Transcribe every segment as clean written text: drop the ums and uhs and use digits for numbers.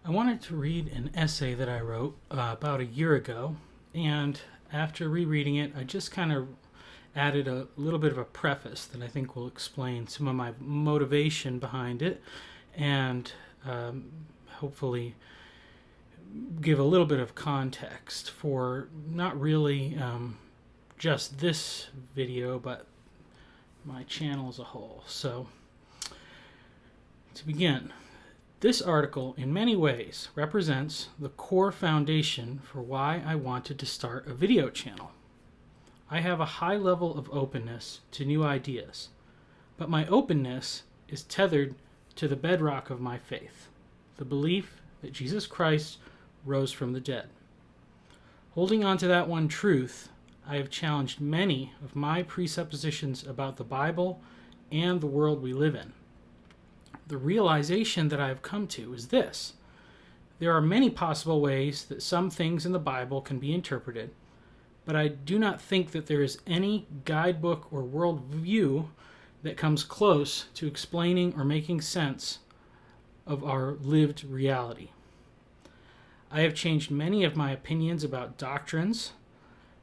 I wanted to read an essay that I wrote about a year ago, and after rereading it, I just kind of added a little bit of a preface that I think will explain some of my motivation behind it and hopefully give a little bit of context for not really just this video, but my channel as a whole. So, to begin, this article in many ways represents the core foundation for why I wanted to start a video channel. I have a high level of openness to new ideas, but my openness is tethered to the bedrock of my faith, the belief that Jesus Christ rose from the dead. Holding on to that one truth, I have challenged many of my presuppositions about the Bible and the world we live in. The realization that I have come to is this: there are many possible ways that some things in the Bible can be interpreted, but I do not think that there is any guidebook or worldview that comes close to explaining or making sense of our lived reality. I have changed many of my opinions about doctrines.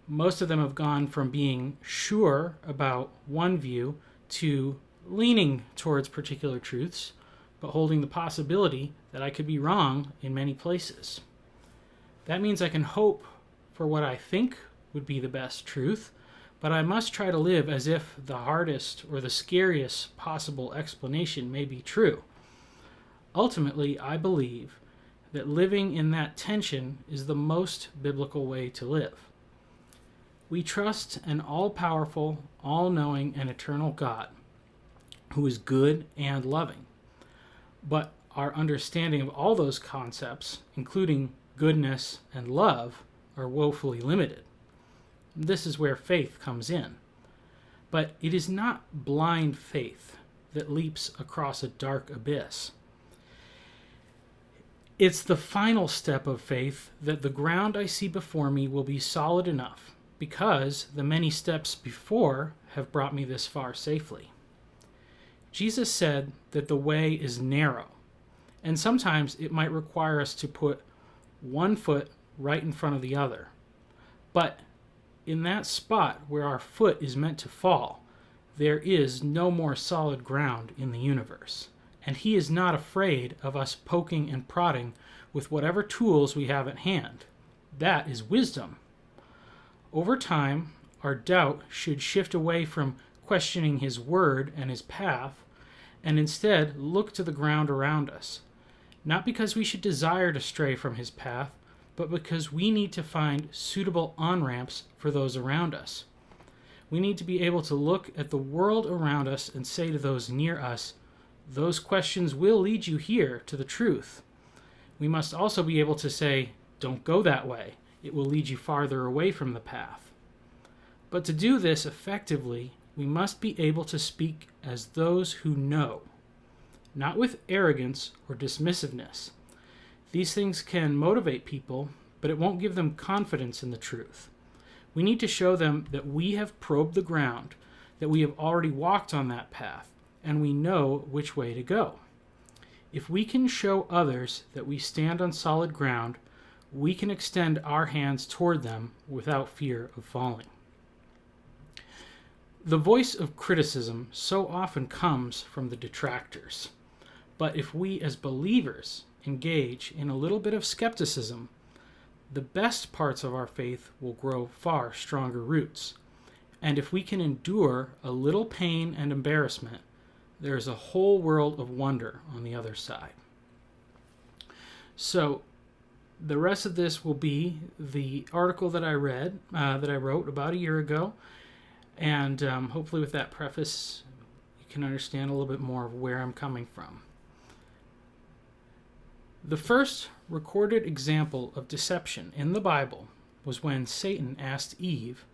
Most of them have gone from being sure about one view to leaning towards particular truths, but holding the possibility that I could be wrong in many places. That means I can hope for what I think would be the best truth, but I must try to live as if the hardest or the scariest possible explanation may be true. Ultimately, I believe that living in that tension is the most biblical way to live. We trust an all-powerful, all-knowing, and eternal God who is good and loving. But our understanding of all those concepts, including goodness and love, are woefully limited. This is where faith comes in. But it is not blind faith that leaps across a dark abyss. It's the final step of faith that the ground I see before me will be solid enough, because the many steps before have brought me this far safely. Jesus said that the way is narrow, and sometimes it might require us to put one foot right in front of the other. But in that spot where our foot is meant to fall, there is no more solid ground in the universe, and He is not afraid of us poking and prodding with whatever tools we have at hand. That is wisdom. Over time, our doubt should shift away from questioning His word and His path, and instead look to the ground around us, not because we should desire to stray from His path, but because we need to find suitable on-ramps for those around us. We need to be able to look at the world around us and say to those near us, those questions will lead you here to the truth. We must also be able to say, don't go that way. It will lead you farther away from the path. But to do this effectively, we must be able to speak as those who know, not with arrogance or dismissiveness. These things can motivate people, but it won't give them confidence in the truth. We need to show them that we have probed the ground, that we have already walked on that path, and we know which way to go. If we can show others that we stand on solid ground, we can extend our hands toward them without fear of falling. The voice of criticism so often comes from the detractors. But if we as believers engage in a little bit of skepticism, the best parts of our faith will grow far stronger roots. And if we can endure a little pain and embarrassment, there is a whole world of wonder on the other side. So, the rest of this will be the article that I wrote about a year ago. And hopefully with that preface, you can understand a little bit more of where I'm coming from. The first recorded example of deception in the Bible was when Satan asked Eve,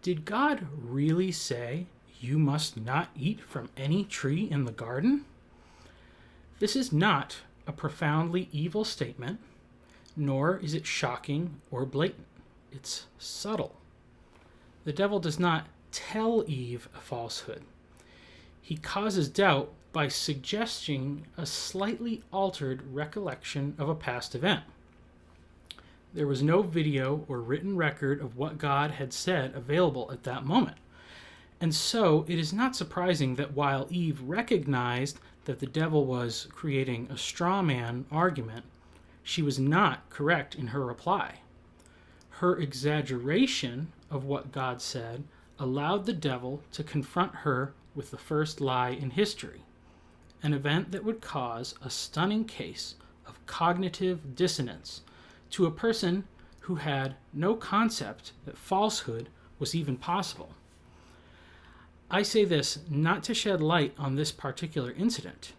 "Did God really say you must not eat from any tree in the garden?" This is not a profoundly evil statement, nor is it shocking or blatant. It's subtle. The devil does not tell Eve a falsehood. He causes doubt by suggesting a slightly altered recollection of a past event. There was no video or written record of what God had said available at that moment. And so it is not surprising that while Eve recognized that the devil was creating a straw man argument, she was not correct in her reply. Her exaggeration of what God said allowed the devil to confront her with the first lie in history, an event that would cause a stunning case of cognitive dissonance to a person who had no concept that falsehood was even possible. I say this not to shed light on this particular incident,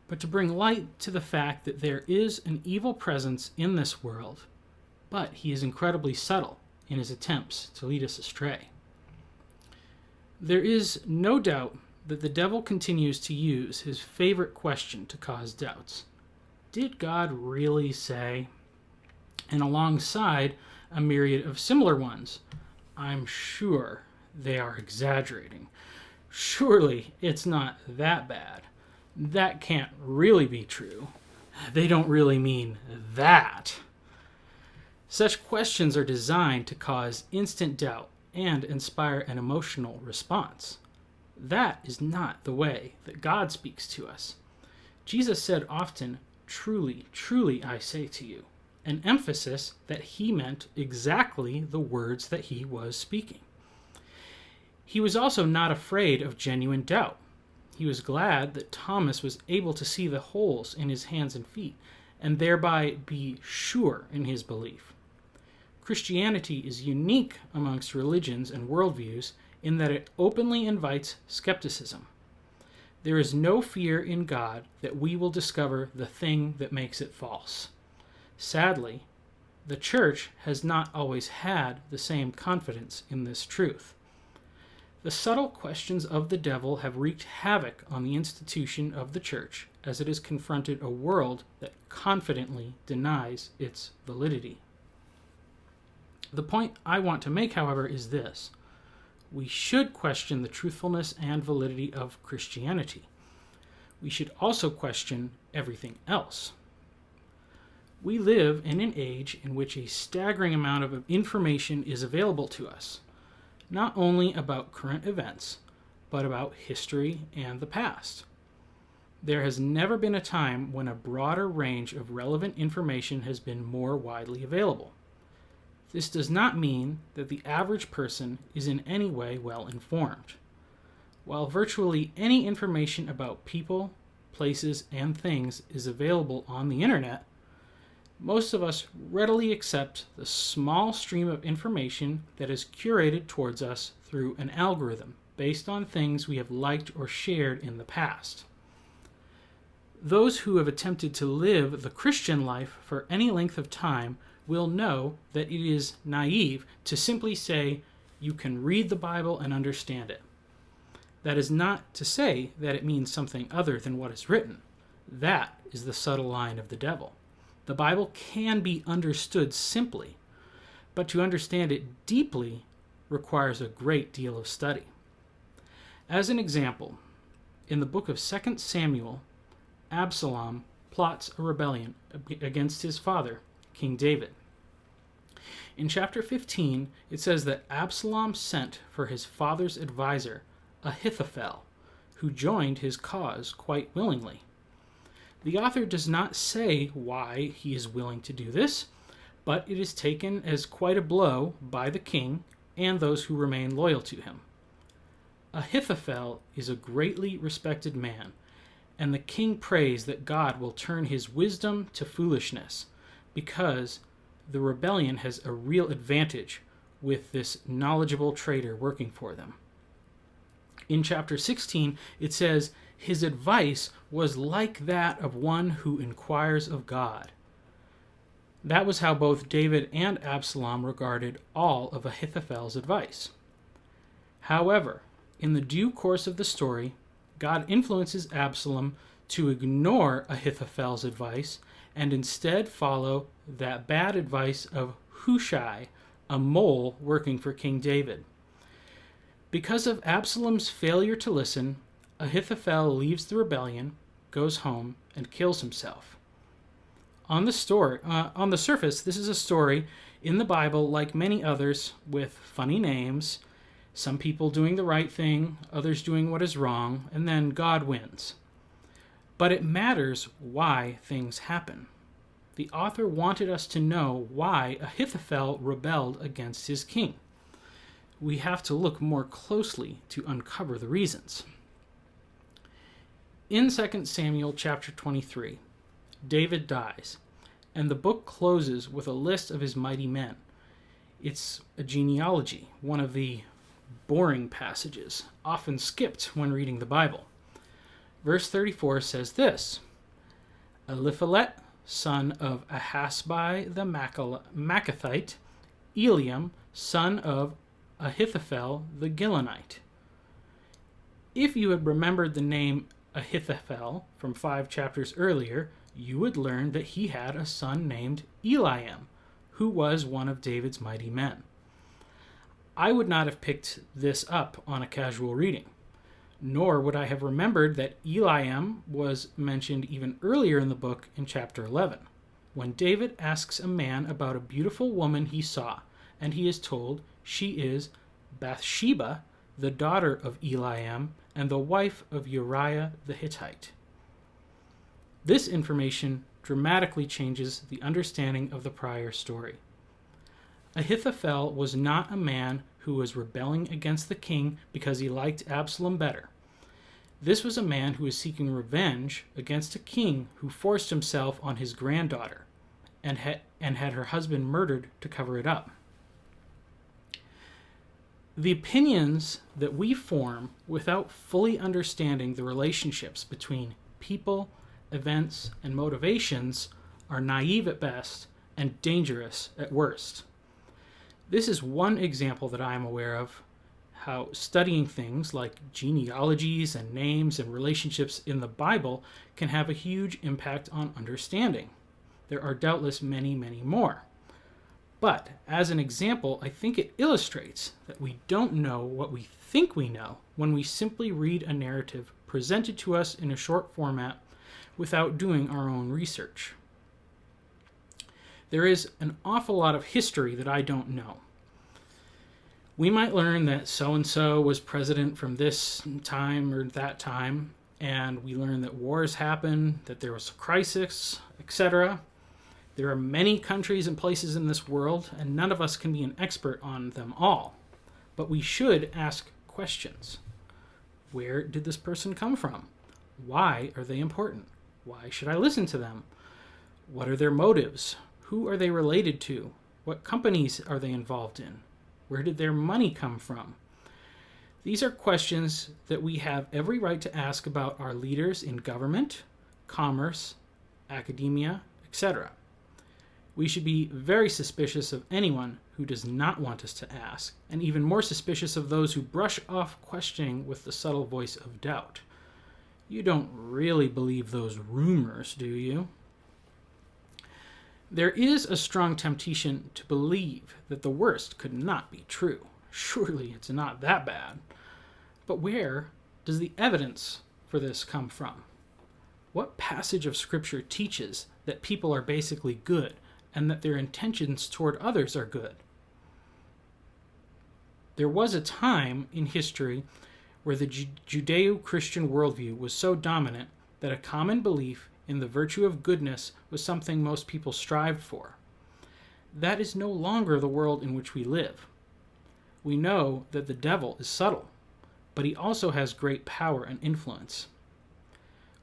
but to bring light to the fact that there is an evil presence in this world, but he is incredibly subtle in his attempts to lead us astray. There is no doubt that the devil continues to use his favorite question to cause doubts. Did God really say? And alongside a myriad of similar ones, I'm sure they are exaggerating. Surely it's not that bad. That can't really be true. They don't really mean that. Such questions are designed to cause instant doubt and inspire an emotional response. That is not the way that God speaks to us. Jesus said often, "Truly, truly, I say to you," an emphasis that he meant exactly the words that he was speaking. He was also not afraid of genuine doubt. He was glad that Thomas was able to see the holes in his hands and feet, and thereby be sure in his belief. Christianity is unique amongst religions and worldviews in that it openly invites skepticism. There is no fear in God that we will discover the thing that makes it false. Sadly, the church has not always had the same confidence in this truth. The subtle questions of the devil have wreaked havoc on the institution of the church as it has confronted a world that confidently denies its validity. The point I want to make, however, is this. We should question the truthfulness and validity of Christianity. We should also question everything else. We live in an age in which a staggering amount of information is available to us, not only about current events, but about history and the past. There has never been a time when a broader range of relevant information has been more widely available. This does not mean that the average person is in any way well informed. While virtually any information about people, places, and things is available on the internet, most of us readily accept the small stream of information that is curated towards us through an algorithm based on things we have liked or shared in the past. Those who have attempted to live the Christian life for any length of time will know that it is naive to simply say you can read the Bible and understand it. That is not to say that it means something other than what is written. That is the subtle line of the devil. The Bible can be understood simply, but to understand it deeply requires a great deal of study. As an example, in the book of 2 Samuel, Absalom plots a rebellion against his father, King David. In chapter 15, it says that Absalom sent for his father's advisor, Ahithophel, who joined his cause quite willingly. The author does not say why he is willing to do this, but it is taken as quite a blow by the king and those who remain loyal to him. Ahithophel is a greatly respected man, and the king prays that God will turn his wisdom to foolishness, because the rebellion has a real advantage with this knowledgeable traitor working for them. In chapter 16, it says, his advice was like that of one who inquires of God. That was how both David and Absalom regarded all of Ahithophel's advice. However, in the due course of the story, God influences Absalom to ignore Ahithophel's advice and instead follow that bad advice of Hushai, a mole working for King David. Because of Absalom's failure to listen, Ahithophel leaves the rebellion, goes home, and kills himself. On the surface, this is a story in the Bible like many others with funny names, some people doing the right thing, others doing what is wrong, and then God wins. But it matters why things happen. The author wanted us to know why Ahithophel rebelled against his king. We have to look more closely to uncover the reasons. In 2 Samuel chapter 23, David dies, and the book closes with a list of his mighty men. It's a genealogy, one of the boring passages, often skipped when reading the Bible. Verse 34 says this: Eliphalet, son of Ahasbai the Machathite, Eliam, son of Ahithophel the Gilonite. If you had remembered the name Ahithophel from 5 chapters earlier, you would learn that he had a son named Eliam, who was one of David's mighty men. I would not have picked this up on a casual reading, nor would I have remembered that Eliam was mentioned even earlier in the book in chapter 11, when David asks a man about a beautiful woman he saw, and he is told she is Bathsheba, the daughter of Eliam, and the wife of Uriah the Hittite. This information dramatically changes the understanding of the prior story. Ahithophel was not a man who was rebelling against the king because he liked Absalom better. This was a man who was seeking revenge against a king who forced himself on his granddaughter and had her husband murdered to cover it up. The opinions that we form without fully understanding the relationships between people, events, and motivations are naive at best and dangerous at worst. This is one example that I am aware of, how studying things like genealogies and names and relationships in the Bible can have a huge impact on understanding. There are doubtless many, many more. But as an example, I think it illustrates that we don't know what we think we know when we simply read a narrative presented to us in a short format without doing our own research. There is an awful lot of history that I don't know. We might learn that so-and-so was president from this time or that time, and we learn that wars happen, that there was a crisis, etc. There are many countries and places in this world, and none of us can be an expert on them all. But we should ask questions. Where did this person come from? Why are they important? Why should I listen to them? What are their motives? Who are they related to? What companies are they involved in? Where did their money come from? These are questions that we have every right to ask about our leaders in government, commerce, academia, etc. We should be very suspicious of anyone who does not want us to ask, and even more suspicious of those who brush off questioning with the subtle voice of doubt. You don't really believe those rumors, do you? There is a strong temptation to believe that the worst could not be true. Surely it's not that bad. But where does the evidence for this come from? What passage of Scripture teaches that people are basically good and that their intentions toward others are good? There was a time in history where the Judeo-Christian worldview was so dominant that a common belief in the virtue of goodness was something most people strived for. That is no longer the world in which we live. We know that the devil is subtle, but he also has great power and influence.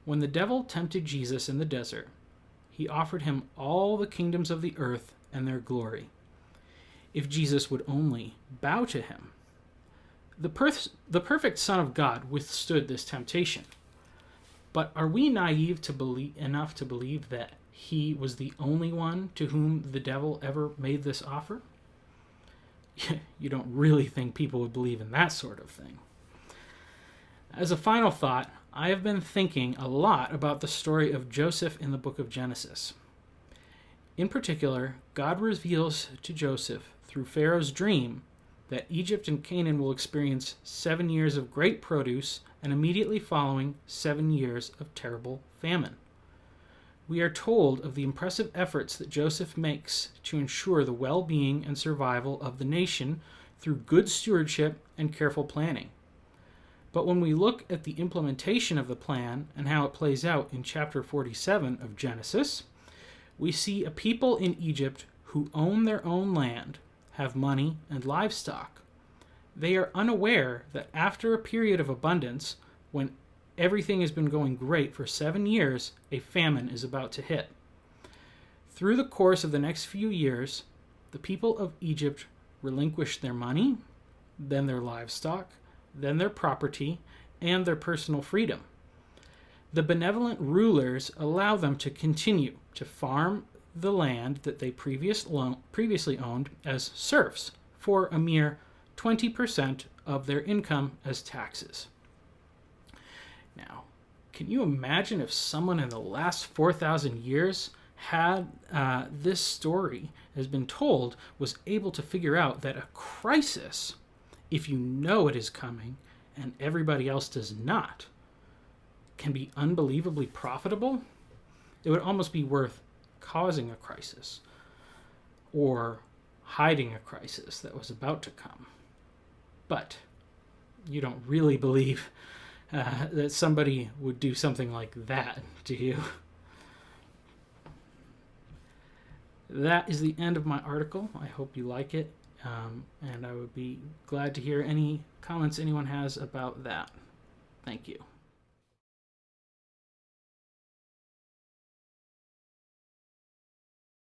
When the devil tempted Jesus in the desert, he offered him all the kingdoms of the earth and their glory, if Jesus would only bow to him. The perfect Son of God withstood this temptation. But are we naive enough to believe that he was the only one to whom the devil ever made this offer? You don't really think people would believe in that sort of thing. As a final thought, I have been thinking a lot about the story of Joseph in the book of Genesis. In particular, God reveals to Joseph through Pharaoh's dream that Egypt and Canaan will experience 7 years of great produce and immediately following 7 years of terrible famine. We are told of the impressive efforts that Joseph makes to ensure the well-being and survival of the nation through good stewardship and careful planning. But when we look at the implementation of the plan and how it plays out in chapter 47 of Genesis, we see a people in Egypt who own their own land, have money and livestock. They are unaware that after a period of abundance, when everything has been going great for 7 years, a famine is about to hit. Through the course of the next few years, the people of Egypt relinquish their money, then their livestock, then their property, and their personal freedom. The benevolent rulers allow them to continue to farm the land that they previously owned as serfs for a mere 20% of their income as taxes. Now, can you imagine if someone in the last 4,000 years had this story has been told, was able to figure out that a crisis, if you know it is coming and everybody else does not, can be unbelievably profitable? It would almost be worth causing a crisis or hiding a crisis that was about to come. But you don't really believe that somebody would do something like that, do you? That is the end of my article. I hope you like it, and I would be glad to hear any comments anyone has about that. Thank you.